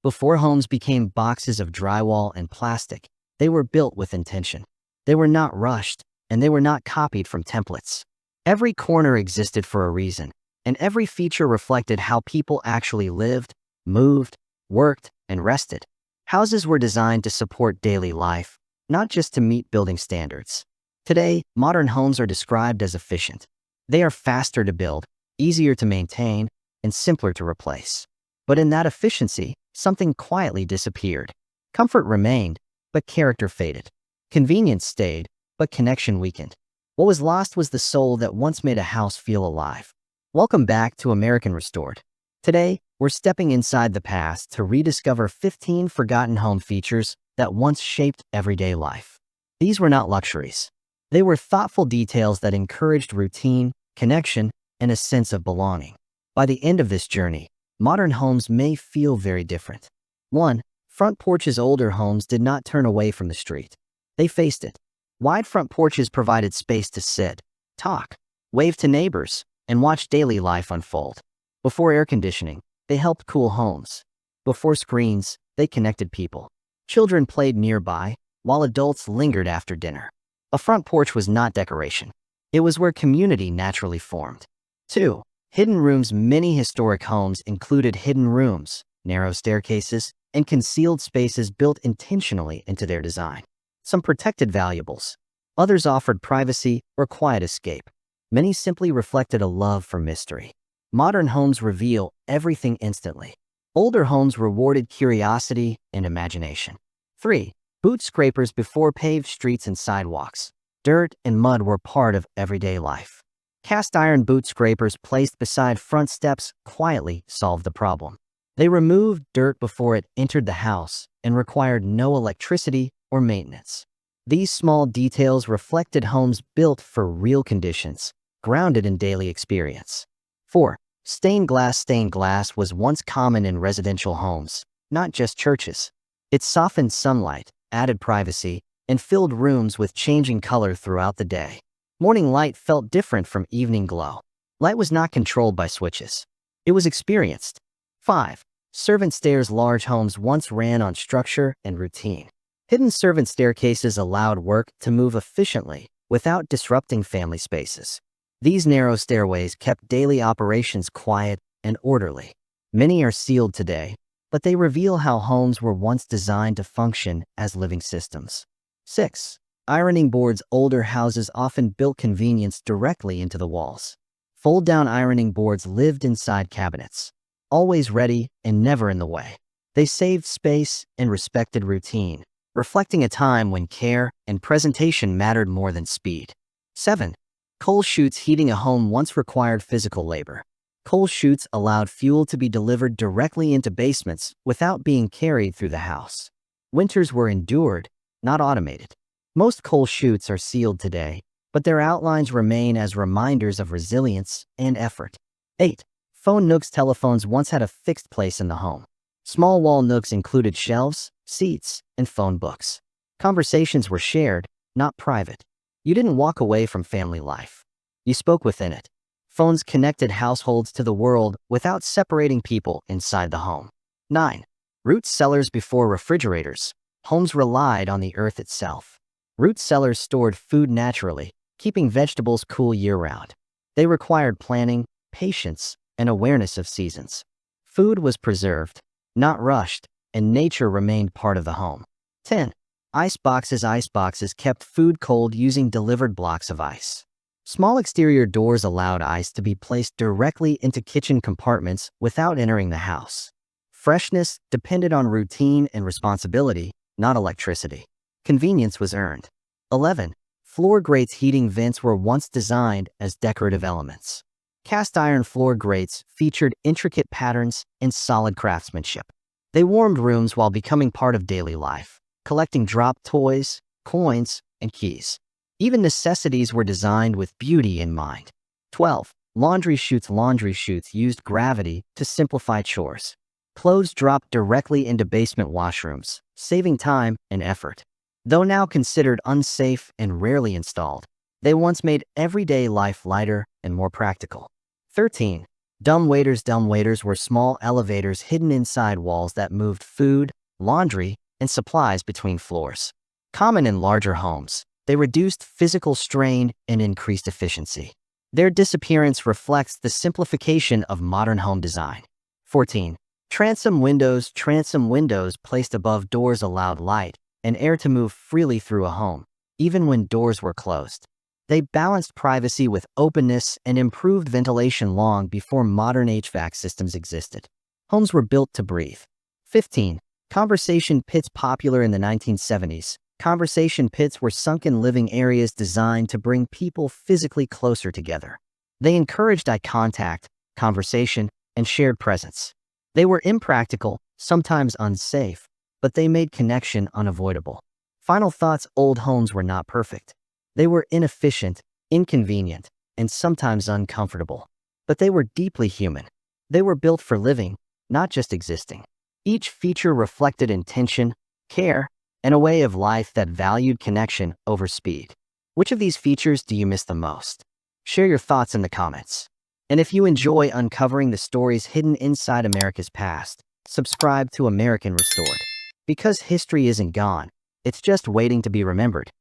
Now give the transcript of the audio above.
Before homes became boxes of drywall and plastic, they were built with intention. They were not rushed, and they were not copied from templates. Every corner existed for a reason, and every feature reflected how people actually lived, moved, worked, and rested. Houses were designed to support daily life, not just to meet building standards. Today, modern homes are described as efficient. They are faster to build, easier to maintain, and simpler to replace. But in that efficiency, something quietly disappeared. Comfort remained, but character faded. Convenience stayed, but connection weakened. What was lost was the soul that once made a house feel alive. Welcome back to American Restored. Today, we're stepping inside the past to rediscover 15 forgotten home features that once shaped everyday life. These were not luxuries. They were thoughtful details that encouraged routine, connection, and a sense of belonging. By the end of this journey, modern homes may feel very different. 1. Front porches. Older homes did not turn away from the street. They faced it. Wide front porches provided space to sit, talk, wave to neighbors, and watch daily life unfold. Before air conditioning, they helped cool homes. Before screens, they connected people. Children played nearby, while adults lingered after dinner. A front porch was not decoration. It was where community naturally formed. 2. Hidden rooms. Many historic homes included hidden rooms, narrow staircases, and concealed spaces built intentionally into their design. Some protected valuables. Others offered privacy or quiet escape. Many simply reflected a love for mystery. Modern homes reveal everything instantly. Older homes rewarded curiosity and imagination. 3. Boot scrapers. Before paved streets and sidewalks, dirt and mud were part of everyday life. Cast iron boot scrapers placed beside front steps quietly solved the problem. They removed dirt before it entered the house and required no electricity or maintenance. These small details reflected homes built for real conditions, grounded in daily experience. 4. Stained glass. Stained glass was once common in residential homes, not just churches. It softened sunlight, added privacy, and filled rooms with changing color throughout the day. Morning light felt different from evening glow. Light was not controlled by switches. It was experienced. 5. Servant stairs. Large homes once ran on structure and routine. Hidden servant staircases allowed work to move efficiently without disrupting family spaces. These narrow stairways kept daily operations quiet and orderly. Many are sealed today, but they reveal how homes were once designed to function as living systems. 6. Ironing boards. Older houses often built convenience directly into the walls. Fold-down ironing boards lived inside cabinets, always ready and never in the way. They saved space and respected routine, reflecting a time when care and presentation mattered more than speed. 7. Coal chutes. Heating a home once required physical labor. Coal chutes allowed fuel to be delivered directly into basements without being carried through the house. Winters were endured, not automated. Most coal chutes are sealed today, but their outlines remain as reminders of resilience and effort. 8. Phone nooks. Telephones once had a fixed place in the home. Small wall nooks included shelves, seats, and phone books. Conversations were shared, not private. You didn't walk away from family life. You spoke within it. Phones connected households to the world without separating people inside the home. 9. Root cellars. Before refrigerators, homes relied on the earth itself. Root cellars stored food naturally, keeping vegetables cool year-round. They required planning, patience, and awareness of seasons. Food was preserved, not rushed, and nature remained part of the home. 10. Ice boxes. Ice boxes kept food cold using delivered blocks of ice. Small exterior doors allowed ice to be placed directly into kitchen compartments without entering the house. Freshness depended on routine and responsibility, not electricity. Convenience was earned. 11. Floor grates. Heating vents were once designed as decorative elements. Cast iron floor grates featured intricate patterns and solid craftsmanship. They warmed rooms while becoming part of daily life, collecting dropped toys, coins, and keys. Even necessities were designed with beauty in mind. 12. Laundry chutes. Laundry chutes used gravity to simplify chores. Clothes dropped directly into basement washrooms, saving time and effort. Though now considered unsafe and rarely installed, they once made everyday life lighter and more practical. 13. Dumbwaiters were small elevators hidden inside walls that moved food, laundry, and supplies between floors. Common in larger homes, they reduced physical strain and increased efficiency. Their disappearance reflects the simplification of modern home design. 14. Transom windows. Transom windows placed above doors allowed light and air to move freely through a home, even when doors were closed. They balanced privacy with openness and improved ventilation long before modern HVAC systems existed. Homes were built to breathe. 15. Conversation pits. Popular in the 1970s, conversation pits were sunken living areas designed to bring people physically closer together. They encouraged eye contact, conversation, and shared presence. They were impractical, sometimes unsafe, but they made connection unavoidable. Final thoughts. Old homes were not perfect. They were inefficient, inconvenient, and sometimes uncomfortable. But they were deeply human. They were built for living, not just existing. Each feature reflected intention, care, and a way of life that valued connection over speed. Which of these features do you miss the most? Share your thoughts in the comments. And if you enjoy uncovering the stories hidden inside America's past, subscribe to American Restored. Because history isn't gone, it's just waiting to be remembered.